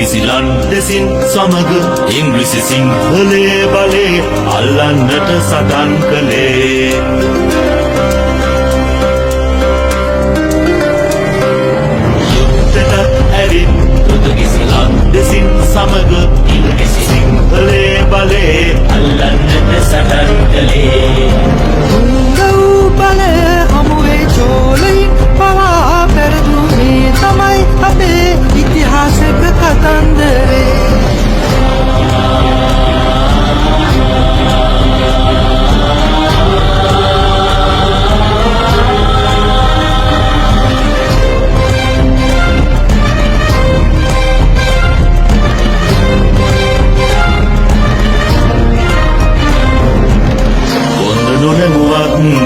පෘතුගීසි ලන්දෙසින් සමග ඉංග්‍රීසි සිංහලේ බලේ අල්ලන්නට සටන් කළේ. යුද්ධයට ඇවිත් පෘතුගීසි ලන්දෙසින් සමග ඉංග්‍රීසි සිංහලේ බලේ අල්ලන්නට සටන් කළේ. උංගව් බලය හමුවේ චෝලයින් පවා පෙරදුනේ තමයි අපේ ඉතිහාසක කතන්දරේ.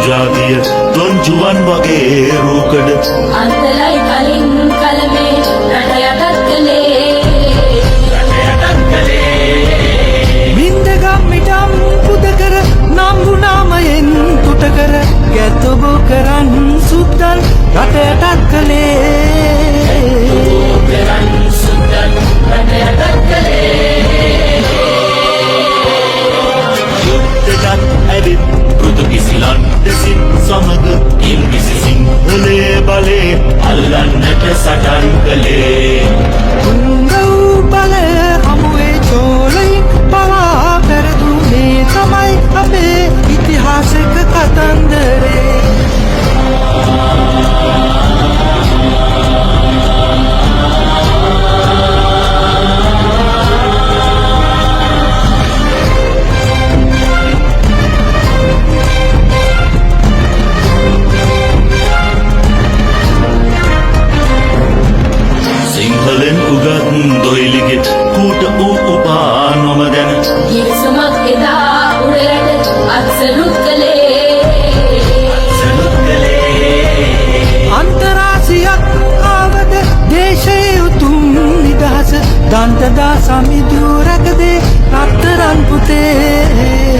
ජාතිය දොන්ජුවන් වගේ රූකඩ අන්තලයි කලින් කලමේ රට යටත් කළේ. බින්දගම් මිටම් පුදකර නම්බුනාමයෙන් තුටකර ගැතොබෝ කරන් සුද්දන් රට යටත් කළේ. යුද්ධයට ඇවිත් පෘතුගීසි ලන්දෙසින් සමග ඉංග්‍රීසි සිංහලේ බලේ අල්ලන්නට සටන් කළේ. උංගව් බලය හමුවේ චෝලයින් පවා පෙරදුනේ තමයි අපේ ඉතිහාසක කතන්දරේ. සිංහලෙන් උගත් දොයිලිගෙ කූට වූ උපා නොම ගැන ගිවිසුමක් එදා උඩරට අත්සලුත් කළේ. අන්තරාසියක් ආවද දේශයේ උතුම් නිදහස දන්තදා සමිඳූ රැකදේ රත්තරන් පුතේ.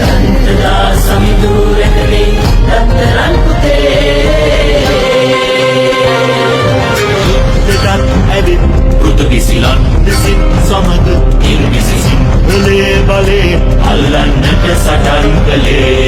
දන්තදා සමිඳූ රැකදේ රත්තරන් පුතේ. යුද්ධයට ඇවිත් පෘතුගීසි ලන්දෙසින් සමග ඉංග්‍රීසි සිංහලේ බලේ අල්ලන්නට සටන් කළේ.